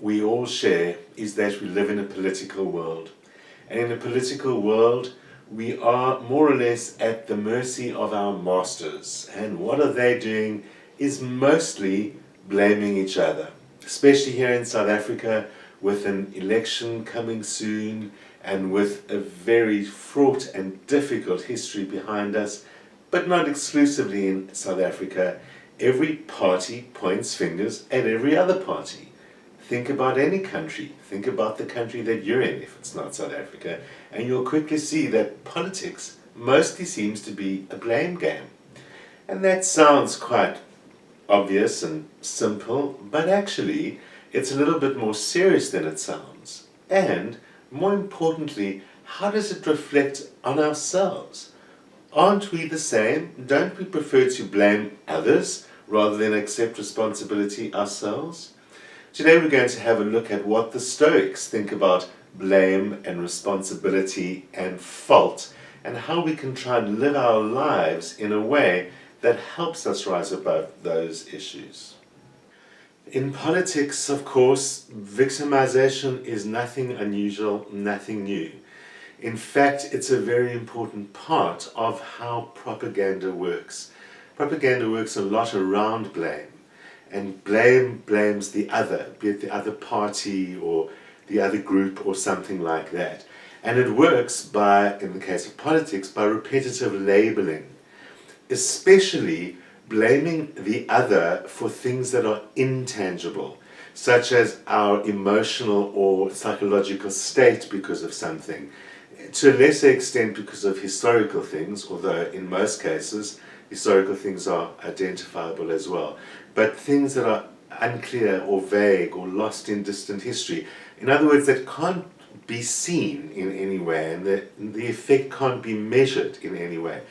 we all share is that we live in a political world. And in a political world, we are more or less at the mercy of our masters. And what are they doing is mostly blaming each other, especially here in South Africa with an election coming soon and with a very fraught and difficult history behind us, but not exclusively in South Africa. Every party points fingers at every other party. Think about any country. Think about the country that you're in, if it's not South Africa, and you'll quickly see that politics mostly seems to be a blame game. And that sounds quite obvious and simple, but actually it's a little bit more serious than it sounds. And more importantly, how does it reflect on ourselves? Aren't we the same? Don't we prefer to blame others rather than accept responsibility ourselves? Today we're going to have a look at what the Stoics think about blame and responsibility and fault, and how we can try and live our lives in a way that helps us rise above those issues. In politics, of course, victimization is nothing unusual, nothing new. In fact, it's a very important part of how propaganda works. Propaganda works a lot around blame. And blame blames the other, be it the other party or the other group or something like that. And it works by, in the case of politics, by repetitive labeling, especially blaming the other for things that are intangible, such as our emotional or psychological state because of something, to a lesser extent because of historical things, although in most cases historical things are identifiable as well, but things that are unclear or vague or lost in distant history. In other words, that can't be seen in any way, and the effect can't be measured in any way.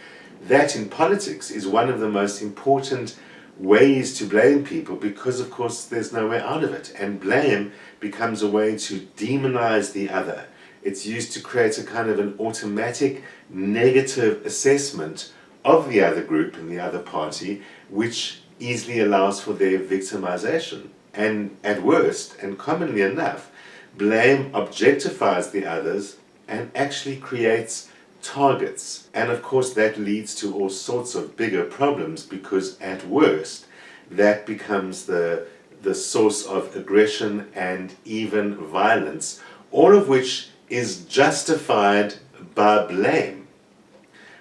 That in politics is one of the most important ways to blame people, because of course there's no way out of it, and blame becomes a way to demonize the other. It's used to create a kind of an automatic negative assessment of the other group and the other party, which easily allows for their victimization. And at worst, and commonly enough, blame objectifies the others and actually creates targets. And of course that leads to all sorts of bigger problems, because at worst that becomes the source of aggression and even violence, all of which is justified by blame.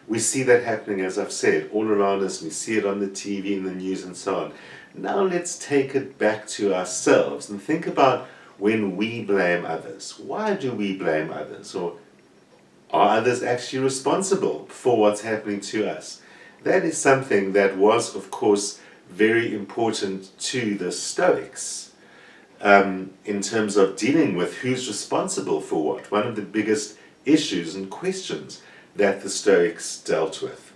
We see that happening, as I've said, all around us. We see it on the TV, in the news and so on. Now let's take it back to ourselves and think about when we blame others. Why do we blame others? Or are others actually responsible for what's happening to us? That is something that was, of course, very important to the Stoics in terms of dealing with who's responsible for what. One of the biggest issues and questions that the Stoics dealt with.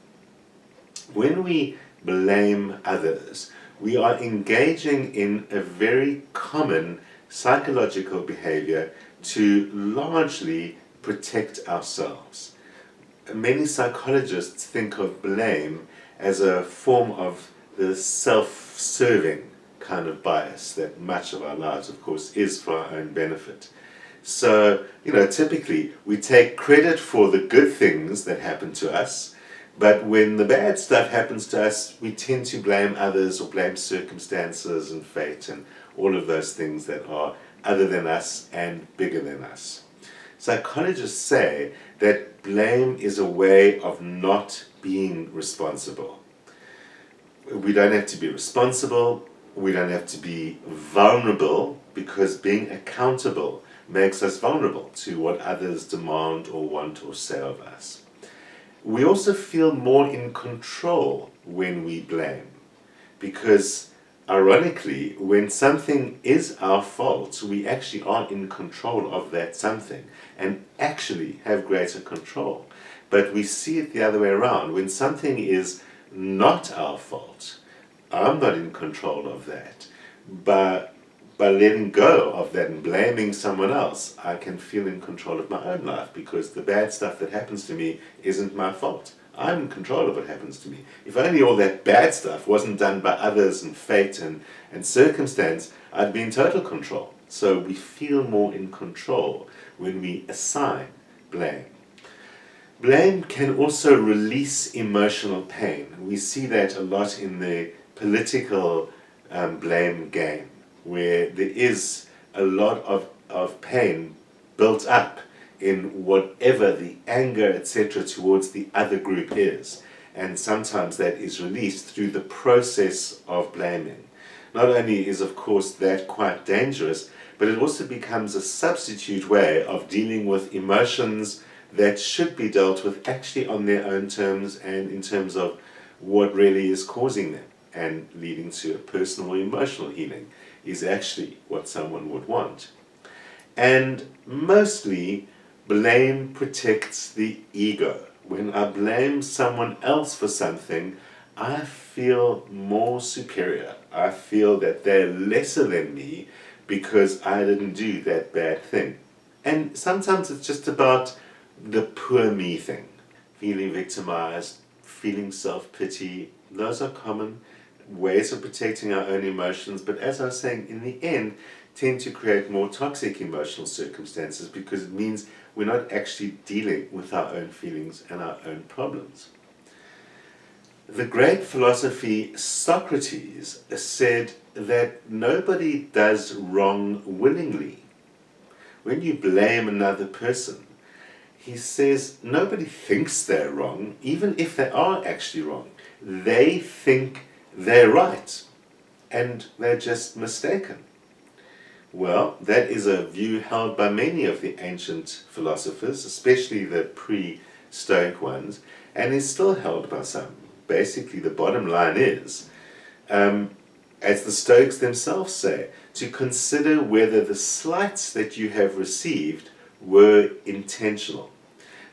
When we blame others, we are engaging in a very common psychological behavior to largely protect ourselves. Many psychologists think of blame as a form of the self-serving kind of bias that much of our lives, of course, is for our own benefit. So, typically we take credit for the good things that happen to us, but when the bad stuff happens to us, we tend to blame others or blame circumstances and fate and all of those things that are other than us and bigger than us. Psychologists say that blame is a way of not being responsible. We don't have to be responsible, we don't have to be vulnerable, because being accountable makes us vulnerable to what others demand or want or say of us. We also feel more in control when we blame, because ironically, when something is our fault, we actually are in control of that something and actually have greater control. But we see it the other way around. When something is not our fault, I'm not in control of that. But by letting go of that and blaming someone else, I can feel in control of my own life, because the bad stuff that happens to me isn't my fault. I'm in control of what happens to me. If only all that bad stuff wasn't done by others and fate and circumstance, I'd be in total control. So we feel more in control when we assign blame. Blame can also release emotional pain. We see that a lot in the political blame game, where there is a lot of pain built up in whatever the anger, etc., towards the other group is. And sometimes that is released through the process of blaming. Not only is, of course, that quite dangerous, but it also becomes a substitute way of dealing with emotions that should be dealt with actually on their own terms and in terms of what really is causing them, and leading to a personal or emotional healing is actually what someone would want. And mostly, blame protects the ego. When I blame someone else for something, I feel more superior. I feel that they're lesser than me because I didn't do that bad thing. And sometimes it's just about the poor me thing. Feeling victimized, feeling self-pity, those are common ways of protecting our own emotions, but as I was saying, in the end, tend to create more toxic emotional circumstances because it means we're not actually dealing with our own feelings and our own problems. The great philosopher Socrates said that nobody does wrong willingly. When you blame another person, he says nobody thinks they're wrong, even if they are actually wrong. They think they're right, and they're just mistaken. Well, that is a view held by many of the ancient philosophers, especially the pre-Stoic ones, and is still held by some. Basically, the bottom line is, as the Stoics themselves say, to consider whether the slights that you have received were intentional.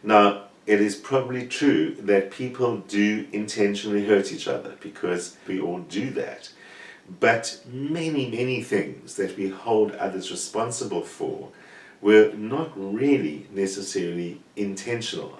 Now, it is probably true that people do intentionally hurt each other, because we all do that. But many, many things that we hold others responsible for were not really necessarily intentional.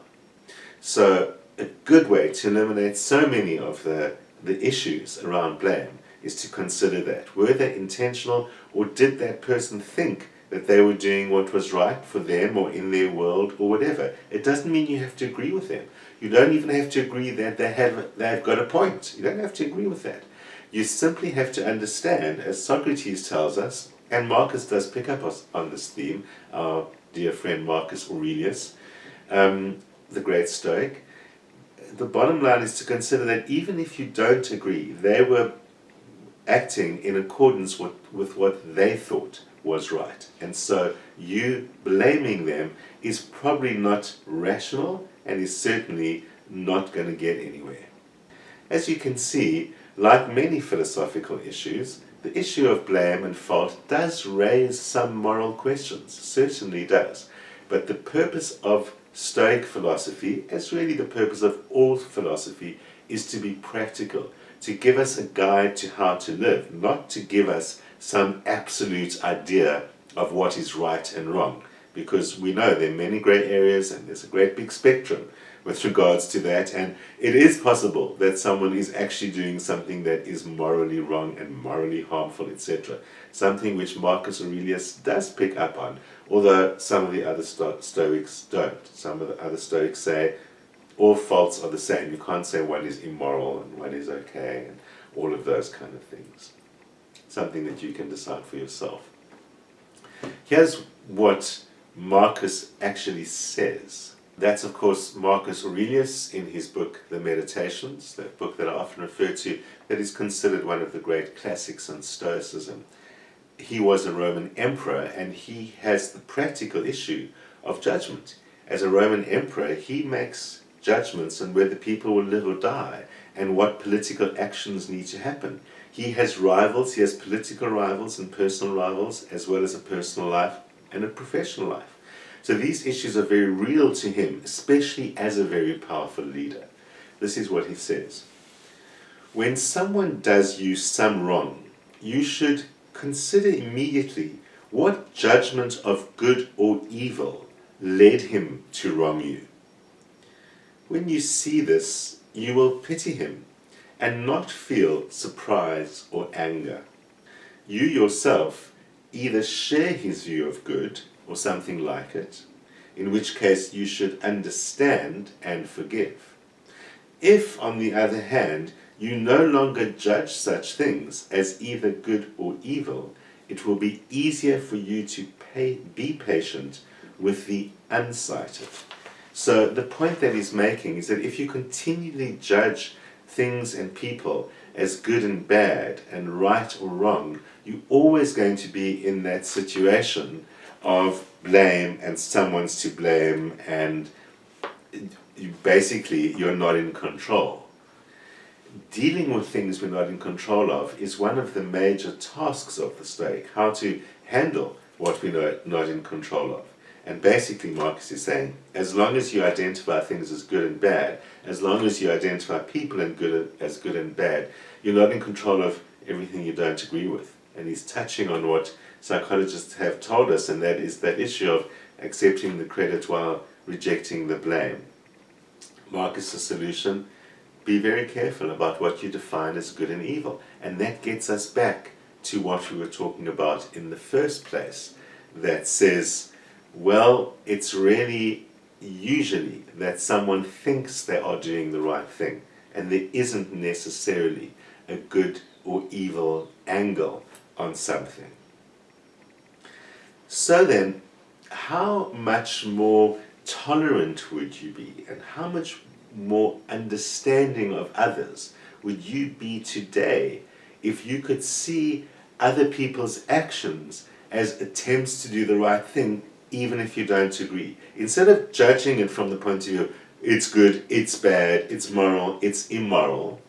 So a good way to eliminate so many of the issues around blame is to consider that. Were they intentional, or did that person think that they were doing what was right for them or in their world or whatever? It doesn't mean you have to agree with them. You don't even have to agree that they've got a point. You don't have to agree with that. You simply have to understand, as Socrates tells us, and Marcus does pick up on this theme, our dear friend Marcus Aurelius, the great Stoic. The bottom line is to consider that even if you don't agree, they were acting in accordance with what they thought was right. And so you blaming them is probably not rational and is certainly not going to get anywhere. As you can see, like many philosophical issues, the issue of blame and fault does raise some moral questions, certainly does. But the purpose of Stoic philosophy, as really the purpose of all philosophy, is to be practical, to give us a guide to how to live, not to give us some absolute idea of what is right and wrong, because we know there are many grey areas and there's a great big spectrum with regards to that, and it is possible that someone is actually doing something that is morally wrong and morally harmful, etc. Something which Marcus Aurelius does pick up on, although some of the other Stoics don't. Some of the other Stoics say all faults are the same. You can't say one is immoral and one is okay, and all of those kind of things. Something that you can decide for yourself. Here's what Marcus actually says. That's, of course, Marcus Aurelius in his book, The Meditations, that book that I often refer to, that is considered one of the great classics in Stoicism. He was a Roman emperor, and he has the practical issue of judgment. As a Roman emperor, he makes judgments on whether people will live or die, and what political actions need to happen. He has rivals, he has political rivals and personal rivals, as well as a personal life and a professional life. So these issues are very real to him, especially as a very powerful leader. This is what he says. When someone does you some wrong, you should consider immediately what judgment of good or evil led him to wrong you. When you see this, you will pity him and not feel surprise or anger. You yourself either share his view of good or something like it, in which case you should understand and forgive. If, on the other hand, you no longer judge such things as either good or evil, it will be easier for you to be patient with the unsighted. So the point that he's making is that if you continually judge things and people as good and bad and right or wrong, you're always going to be in that situation of blame and someone's to blame, and you're not in control. Dealing with things we're not in control of is one of the major tasks of the Stoic, how to handle what we're not in control of. And basically Marcus is saying, as long as you identify things as good and bad, as long as you identify people as good and bad, you're not in control of everything you don't agree with. And he's touching on what psychologists have told us, and that is that issue of accepting the credit while rejecting the blame. Marcus' solution: be very careful about what you define as good and evil. And that gets us back to what we were talking about in the first place, that says, well, it's really usually that someone thinks they are doing the right thing, and there isn't necessarily a good or evil angle on something. So then, how much more tolerant would you be, and how much more understanding of others would you be today if you could see other people's actions as attempts to do the right thing, even if you don't agree? Instead of judging it from the point of view, it's good, it's bad, it's moral, it's immoral,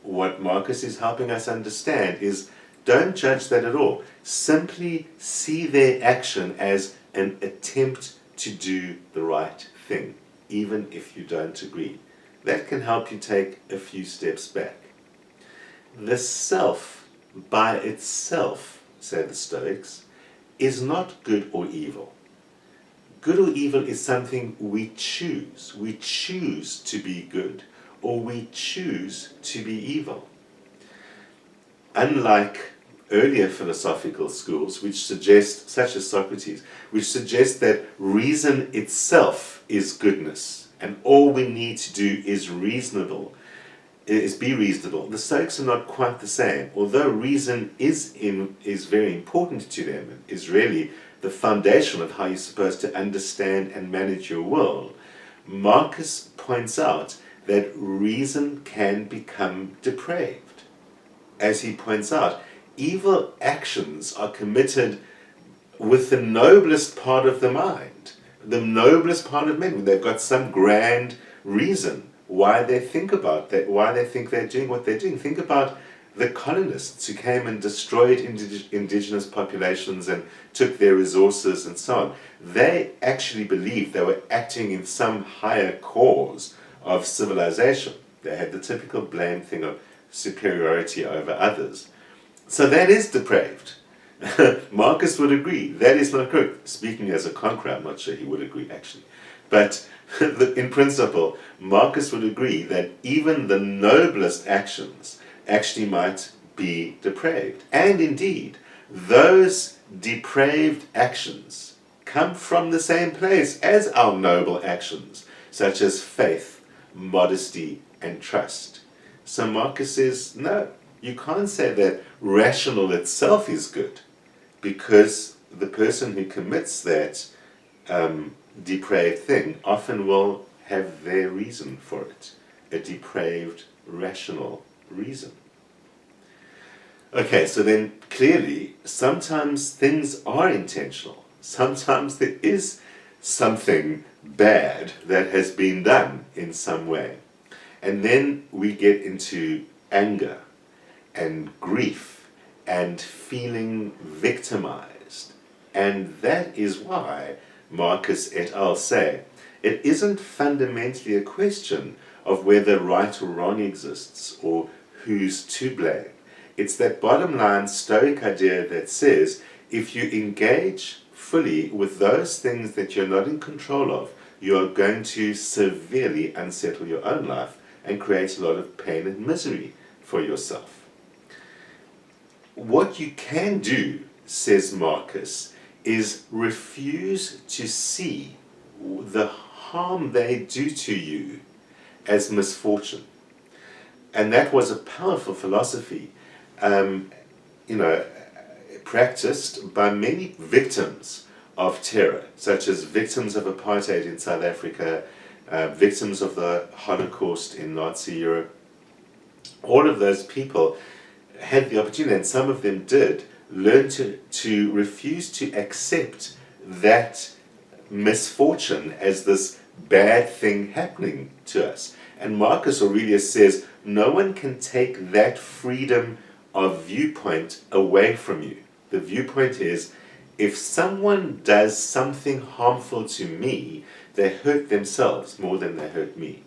what Marcus is helping us understand is, don't judge that at all. Simply see their action as an attempt to do the right thing, even if you don't agree. That can help you take a few steps back. The self by itself, say the Stoics, is not good or evil. Good or evil is something we choose. We choose to be good, or we choose to be evil. Unlike earlier philosophical schools, which suggest, such as Socrates, which suggest that reason itself is goodness, and all we need to do is be reasonable. The Stoics are not quite the same. Although reason is very important to them, is really the foundation of how you're supposed to understand and manage your world, Marcus points out that reason can become depraved. As he points out, evil actions are committed with the noblest part of the mind, the noblest part of men. They've got some grand reason why they think about that, why they think they're doing what they're doing. Think about the colonists who came and destroyed indigenous populations and took their resources and so on. They actually believed they were acting in some higher cause of civilization. They had the typical blame thing of superiority over others. So that is depraved. Marcus would agree that is not correct. Speaking as a conqueror, I'm not sure he would agree actually. But in principle, Marcus would agree that even the noblest actions actually might be depraved. And indeed, those depraved actions come from the same place as our noble actions, such as faith, modesty, and trust. So Marcus says, no, you can't say that rational itself is good, because the person who commits that depraved thing often will have their reason for it, a depraved, rational reason. Okay, so then clearly, sometimes things are intentional. Sometimes there is something bad that has been done in some way. And then we get into anger and grief and feeling victimized. And that is why Marcus et al. Say it isn't fundamentally a question of whether right or wrong exists or who's to blame. It's that bottom line Stoic idea that says if you engage fully with those things that you're not in control of, you are going to severely unsettle your own life and create a lot of pain and misery for yourself. What you can do, says Marcus, is refuse to see the harm they do to you as misfortune. And that was a powerful philosophy, practiced by many victims of terror, such as victims of apartheid in South Africa, victims of the Holocaust in Nazi Europe. All of those people had the opportunity, and some of them did, learn to refuse to accept that misfortune as this bad thing happening to us. And Marcus Aurelius says, no one can take that freedom of viewpoint away from you. The viewpoint is, if someone does something harmful to me, they hurt themselves more than they hurt me.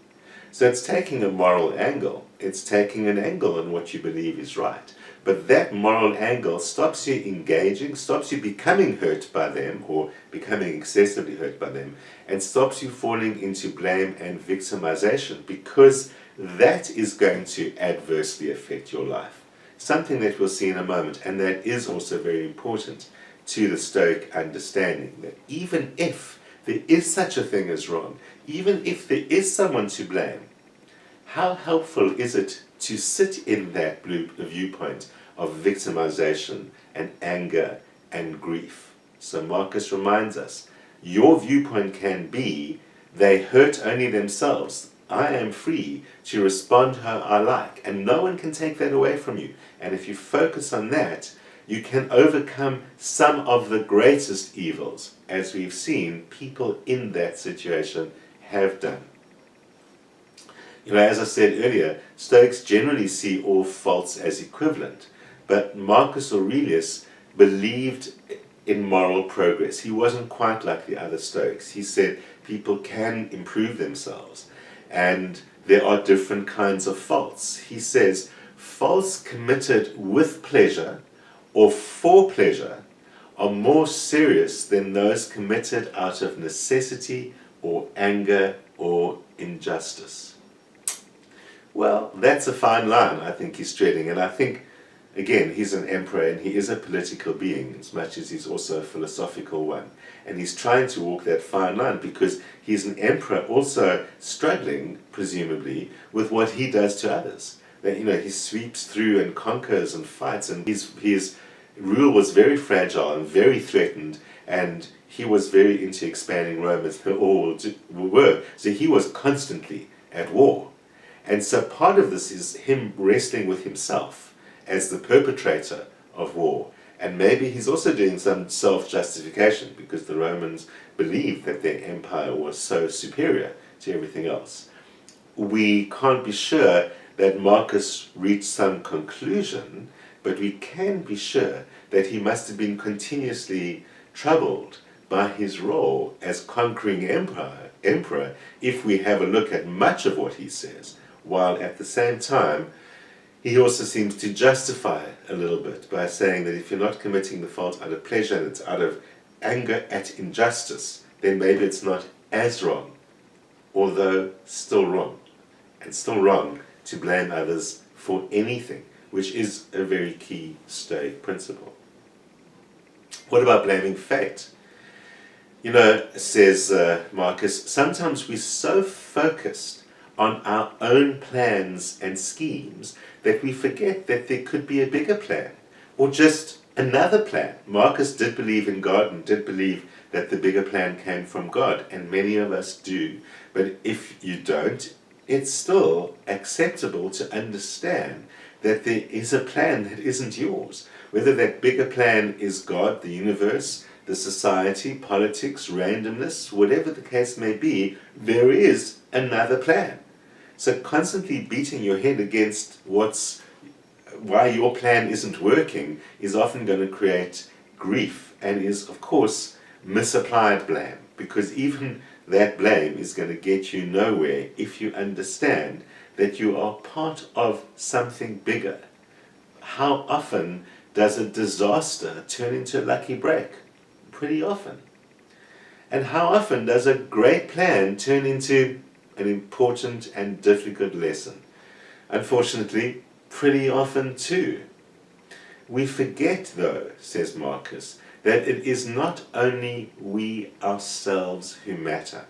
So it's taking a moral angle. It's taking an angle on what you believe is right. But that moral angle stops you engaging, stops you becoming hurt by them or becoming excessively hurt by them, and stops you falling into blame and victimization, because that is going to adversely affect your life. Something that we'll see in a moment, and that is also very important to the Stoic understanding, that even if there is such a thing as wrong, even if there is someone to blame, how helpful is it to sit in that viewpoint of victimization and anger and grief? So Marcus reminds us, your viewpoint can be, they hurt only themselves. I am free to respond how I like, and no one can take that away from you. And if you focus on that, you can overcome some of the greatest evils, as we've seen people in that situation have done. As I said earlier, Stoics generally see all faults as equivalent, but Marcus Aurelius believed in moral progress. He wasn't quite like the other Stoics. He said people can improve themselves, and there are different kinds of faults. He says faults committed with pleasure or for pleasure are more serious than those committed out of necessity or anger or injustice. Well, that's a fine line I think he's treading, and I think, again, he's an emperor and he is a political being as much as he's also a philosophical one. And he's trying to walk that fine line because he's an emperor also struggling, presumably, with what he does to others. That, he sweeps through and conquers and fights, and his rule was very fragile and very threatened, and he was very into expanding Rome, as they all were. So he was constantly at war. And so part of this is him wrestling with himself as the perpetrator of war. And maybe he's also doing some self-justification because the Romans believed that their empire was so superior to everything else. We can't be sure that Marcus reached some conclusion, but we can be sure that he must have been continuously troubled by his role as conquering emperor if we have a look at much of what he says, while at the same time he also seems to justify a little bit by saying that if you're not committing the fault out of pleasure and it's out of anger at injustice, then maybe it's not as wrong, although still wrong. And still wrong to blame others for anything, which is a very key Stoic principle. What about blaming fate? Says Marcus, sometimes we're so focused on our own plans and schemes that we forget that there could be a bigger plan, or just another plan. Marcus did believe in God and did believe that the bigger plan came from God, and many of us do. But if you don't, it's still acceptable to understand that there is a plan that isn't yours. Whether that bigger plan is God, the universe, the society, politics, randomness, whatever the case may be, there is another plan. So constantly beating your head against why your plan isn't working is often going to create grief and is, of course, misapplied blame, because even that blame is going to get you nowhere if you understand that you are part of something bigger. How often does a disaster turn into a lucky break? Pretty often. And how often does a great plan turn into an important and difficult lesson? Unfortunately, pretty often too. We forget, though, says Marcus, that it is not only we ourselves who matter.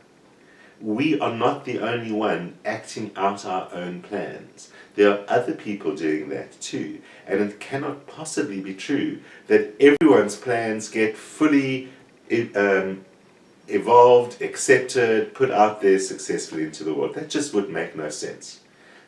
We are not the only one acting out our own plans. There are other people doing that too, and it cannot possibly be true that everyone's plans get fully evolved, accepted, put out there successfully into the world. That just would make no sense.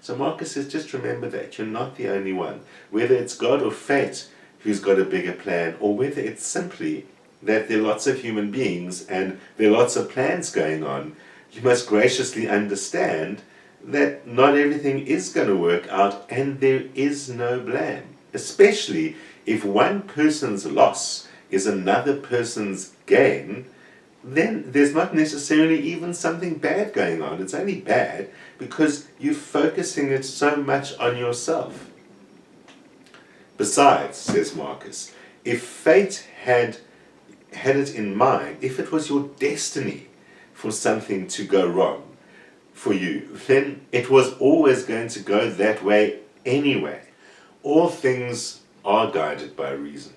So Marcus says, just remember that you're not the only one. Whether it's God or fate who's got a bigger plan, or whether it's simply that there are lots of human beings and there are lots of plans going on, you must graciously understand that not everything is going to work out and there is no blame. Especially if one person's loss is another person's gain, then there's not necessarily even something bad going on. It's only bad because you're focusing it so much on yourself. Besides, says Marcus, if fate had it in mind, if it was your destiny for something to go wrong for you, then it was always going to go that way anyway. All things are guided by reason.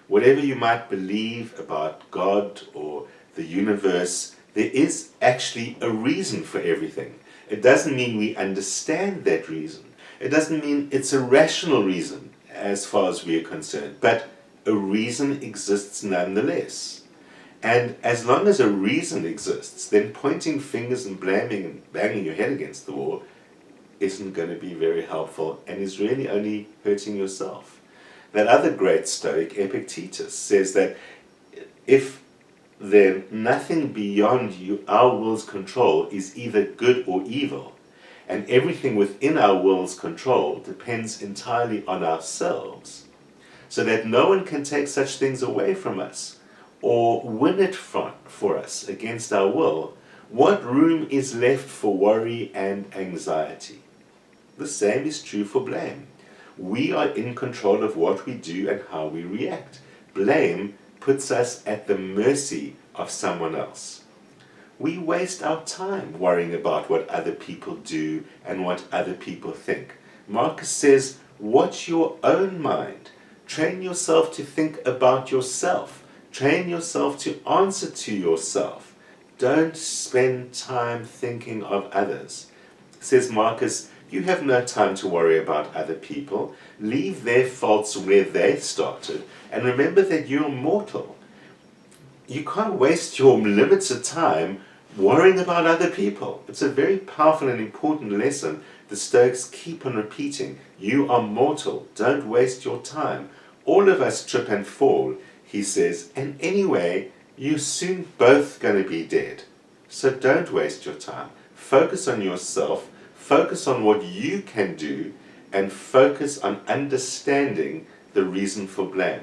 Whatever you might believe about God or the universe, there is actually a reason for everything. It doesn't mean we understand that reason. It doesn't mean it's a rational reason as far as we are concerned, but a reason exists nonetheless. And as long as a reason exists, then pointing fingers and blaming and banging your head against the wall isn't going to be very helpful and is really only hurting yourself. That other great Stoic, Epictetus, says that if then nothing beyond our will's control is either good or evil, and everything within our will's control depends entirely on ourselves, so that no one can take such things away from us or win it for us against our will, what room is left for worry and anxiety? The same is true for blame. We are in control of what we do and how we react. Blame puts us at the mercy of someone else. We waste our time worrying about what other people do and what other people think. Marcus says, watch your own mind. Train yourself to think about yourself. Train yourself to answer to yourself. Don't spend time thinking of others. Says Marcus, you have no time to worry about other people. Leave their faults where they started, and remember that you're mortal. You can't waste your limited time worrying about other people. It's a very powerful and important lesson the Stoics keep on repeating. You are mortal. Don't waste your time. All of us trip and fall, he says, and anyway, you're soon both going to be dead. So don't waste your time. Focus on yourself. Focus on what you can do, and focus on understanding the reason for blame.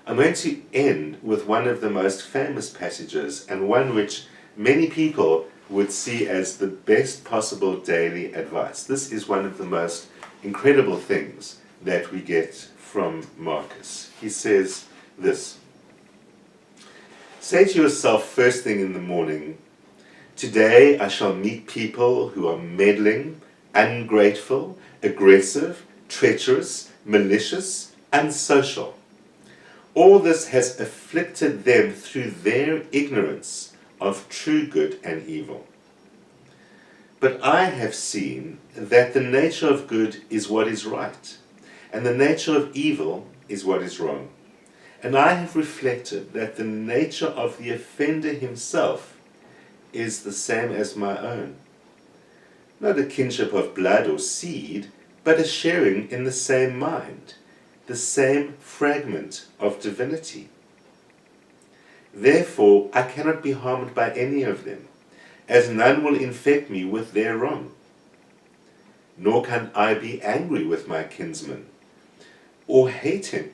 I'm going to end with one of the most famous passages, and one which many people would see as the best possible daily advice. This is one of the most incredible things that we get from Marcus. He says this: say to yourself first thing in the morning, today I shall meet people who are meddling, ungrateful, aggressive, treacherous, malicious, unsocial. All this has afflicted them through their ignorance of true good and evil. But I have seen that the nature of good is what is right, and the nature of evil is what is wrong. And I have reflected that the nature of the offender himself is the same as my own. Not a kinship of blood or seed, but a sharing in the same mind, the same fragment of divinity. Therefore, I cannot be harmed by any of them, as none will infect me with their wrong. Nor can I be angry with my kinsman, or hate him.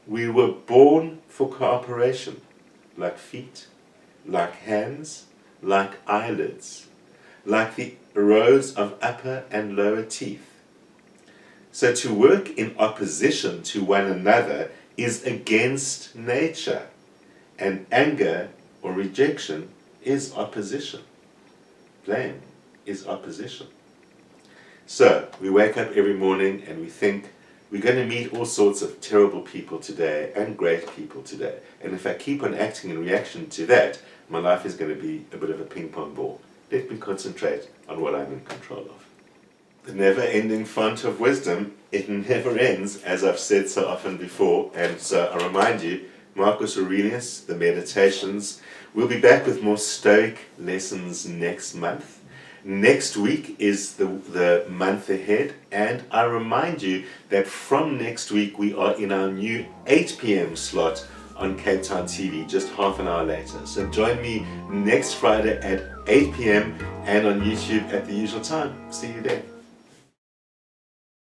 We were born for cooperation, like feet, like hands, like eyelids, like the rows of upper and lower teeth. So to work in opposition to one another is against nature, and anger or rejection is opposition. Blame is opposition. So, we wake up every morning and we think, we're going to meet all sorts of terrible people today and great people today. And if I keep on acting in reaction to that, my life is going to be a bit of a ping pong ball. Let me concentrate on what I'm in control of. The never-ending font of wisdom, it never ends, as I've said so often before. And so I remind you, Marcus Aurelius, the Meditations. We'll be back with more Stoic lessons next month. Next week is the month ahead, and I remind you that from next week we are in our new 8 p.m. slot on Cape Town TV, just half an hour later. So join me next Friday at 8 p.m. and on YouTube at the usual time. See you there.